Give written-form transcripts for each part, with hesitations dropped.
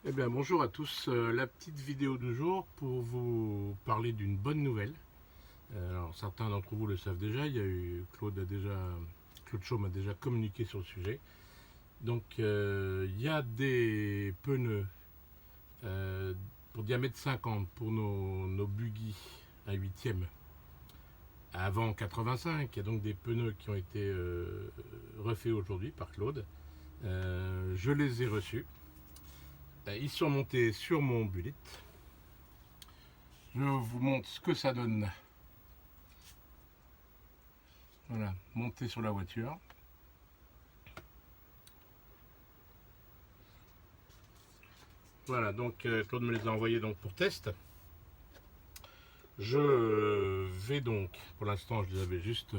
Eh bien, bonjour à tous. La petite vidéo du jour pour vous parler d'une bonne nouvelle. Alors, certains d'entre vous le savent déjà. Claude Chaume a déjà communiqué sur le sujet. Donc, il y a des pneus pour diamètre 50 pour nos buggy à 8e avant 85. Il y a donc des pneus qui ont été refaits aujourd'hui par Claude. Je les ai reçus. Ils sont montés sur mon bullet. Je vous montre ce que ça donne. Voilà, monté sur la voiture. Voilà, donc Claude me les a envoyés donc pour test. Je vais donc, pour l'instant je les avais juste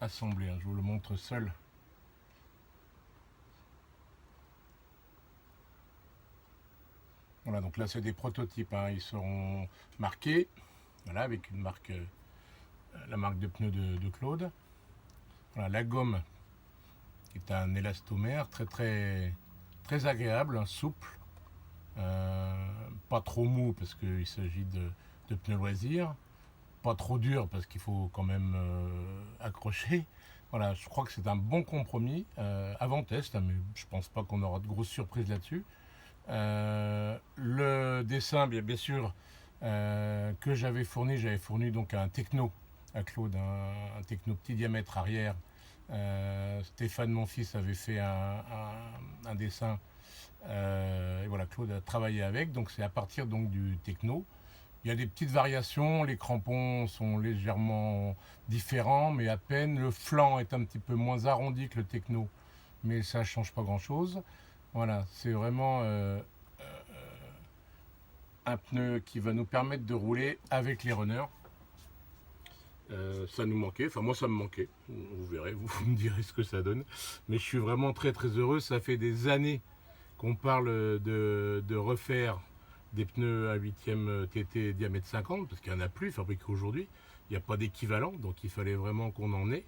assemblés, je vous le montre seul. Voilà, donc là c'est des prototypes, ils seront marqués, voilà, avec une marque, la marque de pneus de Claude. Voilà, la gomme est un élastomère très agréable, souple, pas trop mou parce qu'il s'agit de pneus loisirs, pas trop dur parce qu'il faut quand même accrocher. Voilà, je crois que c'est un bon compromis avant test, mais je pense pas qu'on aura de grosses surprises là-dessus. Le dessin, bien sûr, que j'avais fourni donc un techno à Claude, un techno petit diamètre arrière. Stéphane, mon fils, avait fait un dessin. Et voilà, Claude a travaillé avec, donc c'est à partir donc du techno. Il y a des petites variations, les crampons sont légèrement différents, mais à peine. Le flanc est un petit peu moins arrondi que le techno, mais ça ne change pas grand-chose. Voilà, c'est vraiment un pneu qui va nous permettre de rouler avec les runners. Ça nous manquait, enfin moi ça me manquait, vous verrez, vous me direz ce que ça donne. Mais je suis vraiment très heureux, ça fait des années qu'on parle de refaire des pneus à 8e TT diamètre 50, parce qu'il n'y en a plus fabriqués aujourd'hui, il n'y a pas d'équivalent, donc il fallait vraiment qu'on en ait.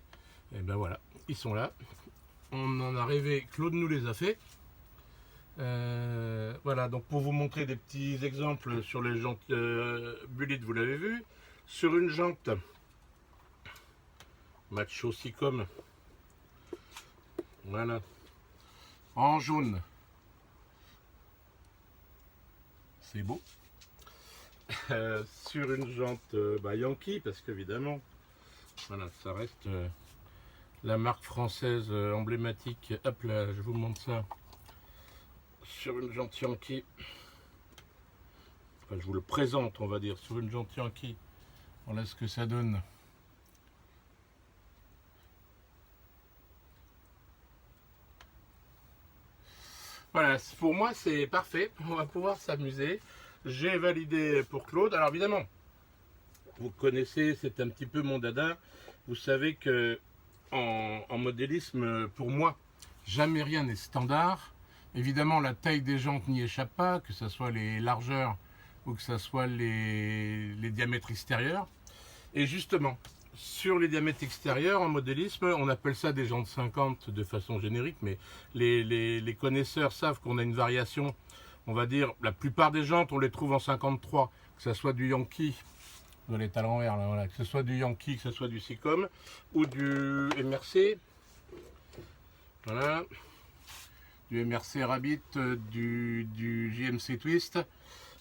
Et ben voilà, ils sont là, on en a rêvé, Claude nous les a fait. Voilà, donc pour vous montrer des petits exemples sur les jantes Bullet, vous l'avez vu, sur une jante Macho Sicom, voilà, en jaune, c'est beau. Sur une jante Yankee, parce qu'évidemment, voilà, ça reste la marque française emblématique. Hop là, je vous montre ça. Sur une jante Yankee, enfin, je vous le présente, on va dire, sur une jante Yankee. Voilà ce que ça donne. Voilà, pour moi c'est parfait, on va pouvoir s'amuser. J'ai validé pour Claude. Alors évidemment, vous connaissez, c'est un petit peu mon dada. Vous savez que en modélisme, pour moi, jamais rien n'est standard. Évidemment, la taille des jantes n'y échappe pas, que ce soit les largeurs ou que ce soit les diamètres extérieurs. Et justement, sur les diamètres extérieurs, en modélisme, on appelle ça des jantes 50 de façon générique, mais les connaisseurs savent qu'on a une variation. On va dire, la plupart des jantes, on les trouve en 53, que ce soit du Yankee, vous allez être à l'envers là, voilà, que ce soit du Yankee, que ce soit du Sicom, ou du MRC, voilà, du MRC Rabbit, du JMC Twist.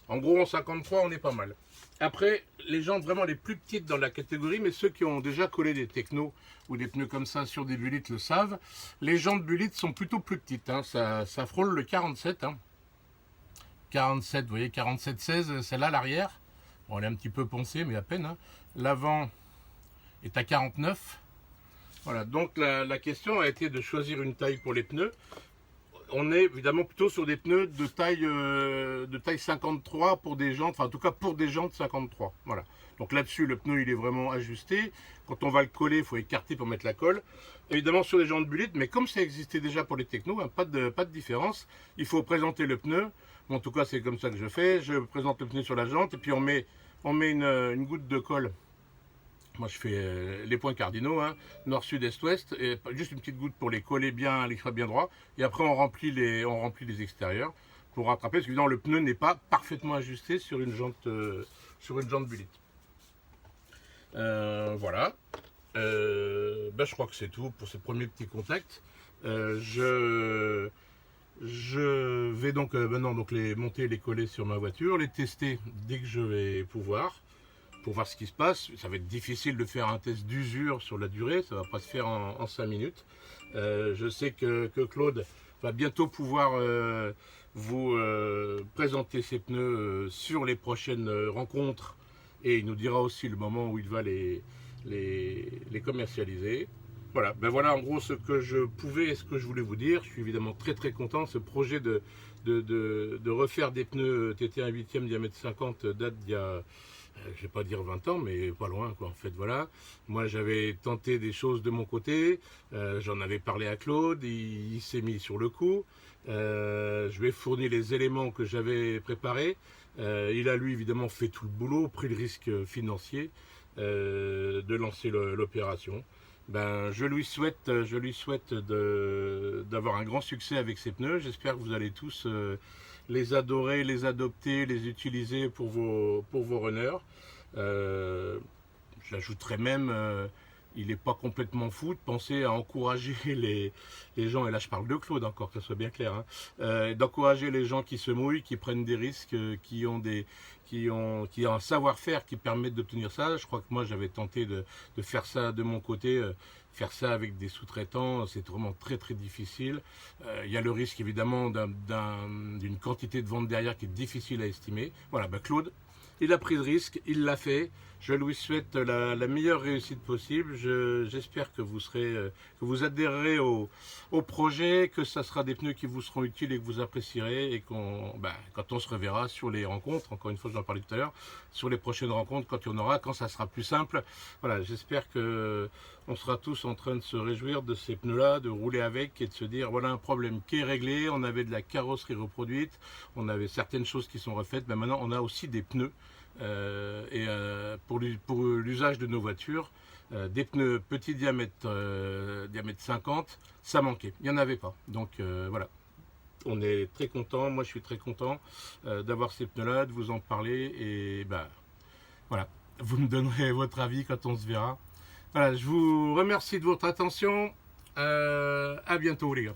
En gros, en 53, on est pas mal. Après, les jantes vraiment les plus petites dans la catégorie, mais ceux qui ont déjà collé des technos ou des pneus comme ça sur des Bullet le savent, les jantes Bullet sont plutôt plus petites, ça frôle le 47. 47, vous voyez, 47-16, celle-là, l'arrière. Bon, elle est un petit peu poncée, mais à peine. L'avant est à 49. Voilà, donc la question a été de choisir une taille pour les pneus. On est évidemment plutôt sur des pneus de taille 53 pour des jantes, enfin en tout cas pour des jantes 53. Voilà. Donc là-dessus, le pneu il est vraiment ajusté. Quand on va le coller, il faut écarter pour mettre la colle. Évidemment sur des jantes Bullet, mais comme ça existait déjà pour les technos, pas de différence. Il faut présenter le pneu. Bon, en tout cas, c'est comme ça que je fais. Je présente le pneu sur la jante et puis on met une goutte de colle. Moi, je fais les points cardinaux, nord, sud, est, ouest, et juste une petite goutte pour les coller bien, les crêpes bien droit. Et après, on remplit les extérieurs. pour rattraper, parce que évidemment, le pneu n'est pas parfaitement ajusté sur une jante Bullitt. Voilà. Je crois que c'est tout pour ce premier petit contact. Je vais donc maintenant les monter et les coller sur ma voiture, les tester dès que je vais pouvoir, pour voir ce qui se passe. Ça va être difficile de faire un test d'usure sur la durée, ça ne va pas se faire en 5 minutes. Je sais que Claude va bientôt pouvoir vous présenter ses pneus sur les prochaines rencontres, et il nous dira aussi le moment où il va les commercialiser. Voilà, voilà en gros ce que je pouvais et ce que je voulais vous dire. Je suis évidemment très très content. Ce projet de refaire des pneus TT1 8e diamètre 50 date d'il y a, je vais pas dire 20 ans, mais pas loin quoi en fait. Voilà, moi j'avais tenté des choses de mon côté, j'en avais parlé à Claude, il s'est mis sur le coup. Je lui ai fourni les éléments que j'avais préparés. Il a lui évidemment fait tout le boulot, pris le risque financier de lancer l'opération. Je lui souhaite d'avoir un grand succès avec ces pneus. J'espère que vous allez tous les adorer, les adopter, les utiliser pour vos runners. J'ajouterais même, il n'est pas complètement fou de penser à encourager les gens, et là je parle de Claude encore, que ce soit bien clair, hein, d'encourager les gens qui se mouillent, qui prennent des risques, qui ont un savoir-faire qui permettent d'obtenir ça. Je crois que moi j'avais tenté de faire ça de mon côté, faire ça avec des sous-traitants, c'est vraiment très très difficile. Il y a le risque évidemment d'une quantité de vente derrière qui est difficile à estimer. Voilà, Claude, il a pris le risque, il l'a fait. Je lui souhaite la meilleure réussite possible. J'espère que vous adhérerez au projet, que ça sera des pneus qui vous seront utiles et que vous apprécierez, et quand on se reverra sur les rencontres, encore une fois j'en parlais tout à l'heure, sur les prochaines rencontres, quand il y en aura, quand ça sera plus simple. Voilà, j'espère que on sera tous en train de se réjouir de ces pneus-là, de rouler avec et de se dire voilà un problème qui est réglé. On avait de la carrosserie reproduite, on avait certaines choses qui sont refaites, mais maintenant on a aussi des pneus. Pour l'usage de nos voitures, des pneus petit diamètre 50, ça manquait, il n'y en avait pas. Donc voilà, on est très content, moi je suis très content d'avoir ces pneus là, de vous en parler, et voilà, vous me donnerez votre avis quand on se verra. Voilà, je vous remercie de votre attention, à bientôt les gars.